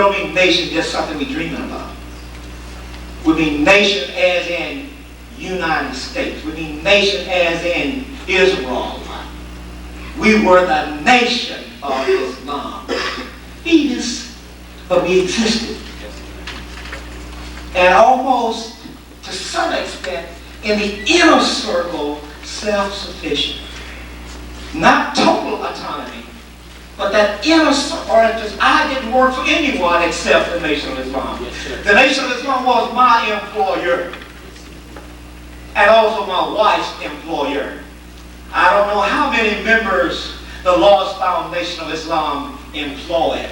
don't mean nation just something we dream about. We mean nation as in United States. We mean nation as in Israel. We were the nation of Islam. Fetus, but we existed. And almost, to some extent, in the inner circle, self-sufficient. Not total autonomy, but that inner circle. I didn't work for anyone except the Nation of Islam. Yes, the Nation of Islam was my employer. And also my wife's employer. I don't know how many members the Lost Foundation of Islam employed.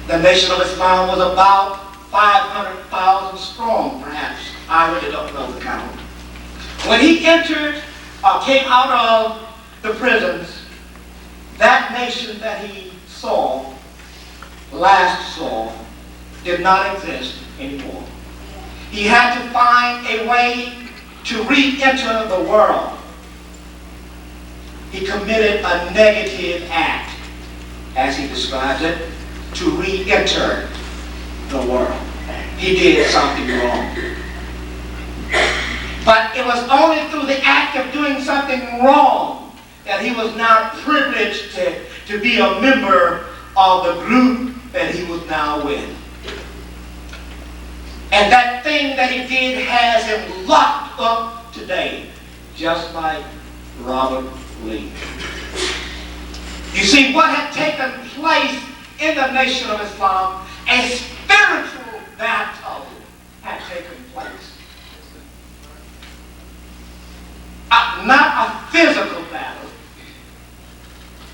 The Nation of Islam was about 500,000 strong, perhaps. I really don't know the count. When he came out of the prisons, that nation that he last saw, did not exist anymore. He had to find a way to re-enter the world. He committed a negative act, as he describes it, to re-enter the world. He did something wrong. But it was only through the act of doing something wrong that he was now privileged to be a member of the group that he was now with. And that thing that he did has him locked up today, just like Robert Lee. You see, what had taken place in the Nation of Islam, a spiritual battle had taken place. Not a physical battle.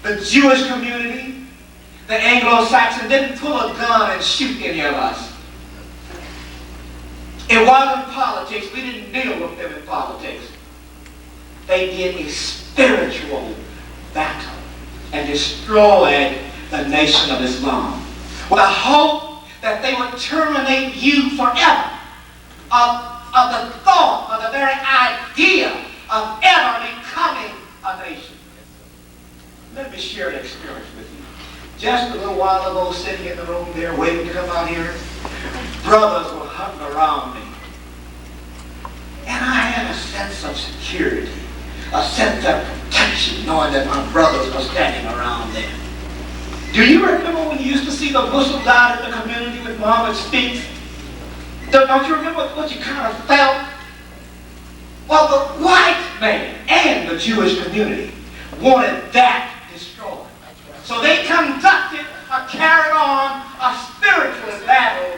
The Jewish community, the Anglo-Saxon, didn't pull a gun and shoot any of us. It wasn't politics. We didn't deal with them in politics. They did a spiritual battle and destroyed the Nation of Islam with a hope that they would terminate you forever of the thought, of the very idea of ever becoming a nation. Let me share an experience with you. Just a little while ago, sitting in the room there, waiting to come out here, brothers were hunting around me. And I had a sense of security, a sense of protection, knowing that my brothers were standing around there. Do you remember when you used to see the Muslim died in the community with Muhammad speaks? Don't you remember what you kind of felt? Well, the white man and the Jewish community wanted that destroyed. So they conducted or carried on a spiritual battle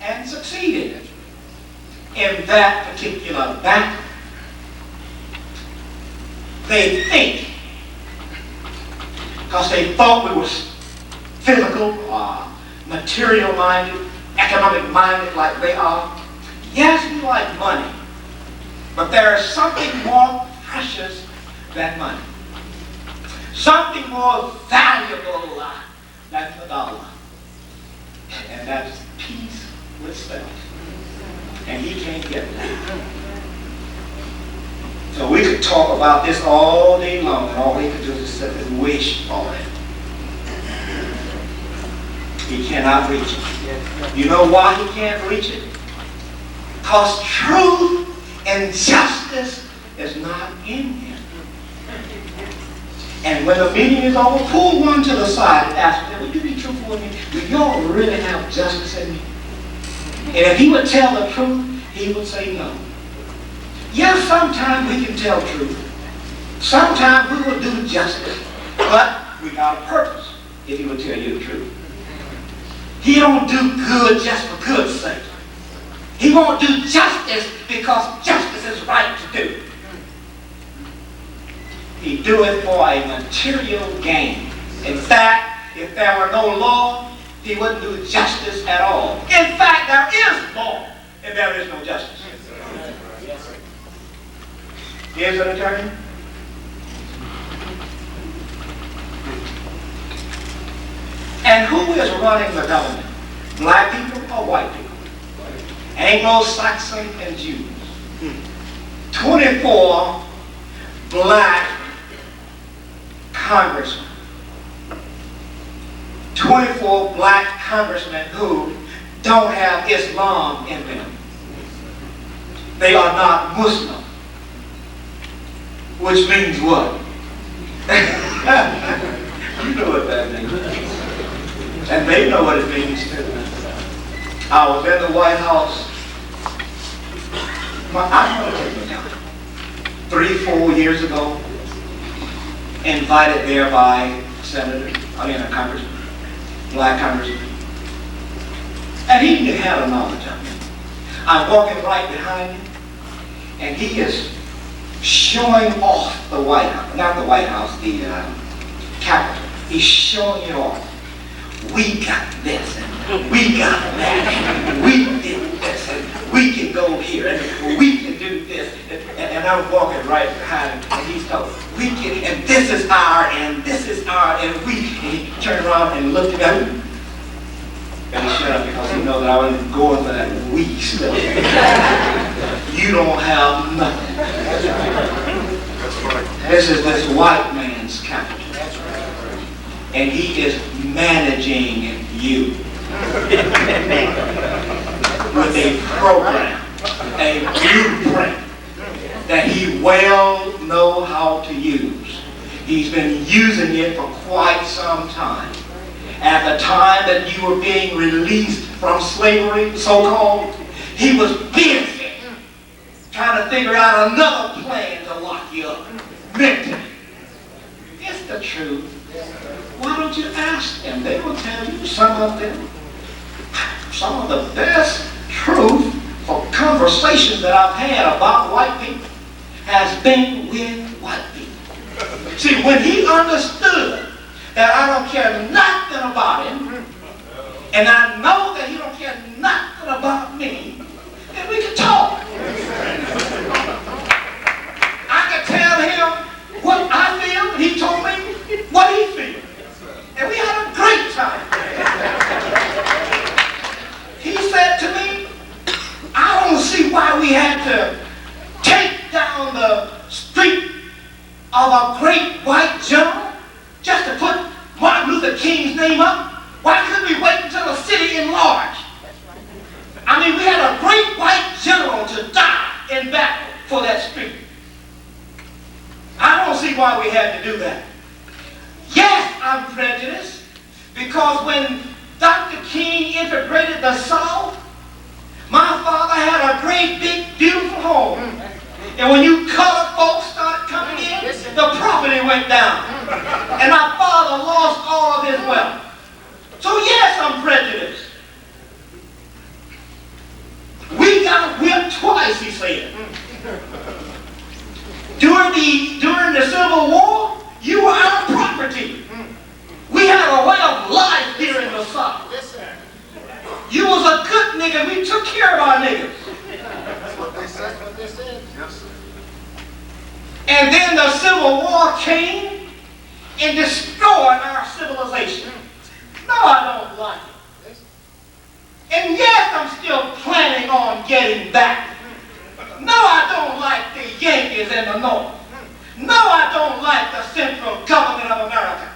and succeeded in that particular battle. They think, because they thought we were physical, material-minded, economic-minded like they are. Yes, we like money, but there is something more precious than money. Something more valuable than the dollar. And that's peace with self. And he can't get that. So we could talk about this all day long, and all he could do is sit and wish for it. He cannot reach it. You know why he can't reach it? Because truth and justice is not in him. And when the meeting is over, pull one to the side and ask them, will you be truthful with me? Do y'all really have justice in me? And if he would tell the truth, he would say no. Yes, sometimes we can tell truth. Sometimes we will do justice. But we got a purpose if he would tell you the truth. He don't do good just for good's sake. He won't do justice because justice is right to do. He do it for a material gain. In fact, if there were no law, he wouldn't do justice at all. In fact, there is law and there is no justice. Here's an attorney. And who is running the government? Black people or white people? Anglo-Saxon and Jews. 24 black congressmen. 24 black congressmen who don't have Islam in them. They are not Muslim. Which means what? You know what that means. And they know what it means too. I was in the White House, I don't know, 3-4 years ago, invited there by a congressman, black congressman. And he had a knowledge of me. I'm walking right behind him, and he is showing off the White House, not the White House, the Capitol. He's showing it off. We got this, and we got that, and we did this, and we can go here, and we can do this. And I'm walking right behind him, and he's going, we can, and this is our, and this is our, and we. And he turned around and looked at me. And he shut up because he knows that I wasn't going for that weak stuff. You don't have nothing. This is this white man's capital. And he is managing you with a program, a blueprint that he well knows how to use. He's been using it for quite some time. At the time that you were being released from slavery, so-called, he was busy trying to figure out another plan to lock you up. Mentally. It's the truth. Why don't you ask them? They will tell you some of the best truth for conversations that I've had about white people has been with white people. See, when he understood that I don't care nothing about him, and I know that he don't care nothing about me, then we can talk. I can tell him what I feel, and he told me what he feels. And we had a great time. He said to me, I don't see why we had to take down the street of a great white general just to put Martin Luther King's name up. Why couldn't we wait until the city enlarged? I mean, we had a great white general to die in battle for that street. I don't see why we had to do that. Yes, I'm prejudiced, because when Dr. King integrated the South, my father had a great, big, beautiful home. And when you colored folks started coming in, the property went down. And my father lost all of his wealth. So yes, I'm prejudiced. We got whipped twice, he said. During the Civil War, you were our property. We had a way of life here in the South. You was a good nigga. We took care of our niggas. That's what they said. Yes, sir. And then the Civil War came and destroyed our civilization. No, I don't like it. And yes, I'm still planning on getting back. No, I don't like the Yankees in the North. No, I don't like the central government of America.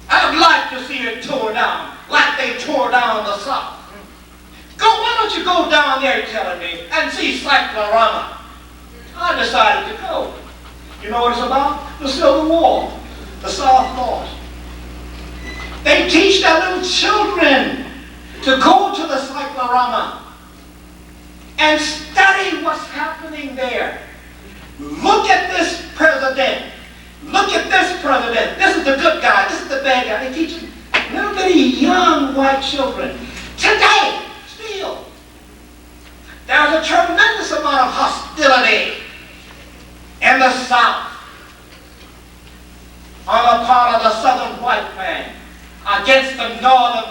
I'd like to see it tore down like they tore down the South. Why don't you go down there, telling me, and see Cyclorama? I decided to go. You know what it's about? The Civil War. The South lost. They teach their little children to go to the Cyclorama and study what's happening there. Look at this president. Look at this president. This is the good guy. This is the bad guy. They teach little bitty young white children. Today, still, there's a tremendous amount of hostility in the South on the part of the Southern white man against the Northern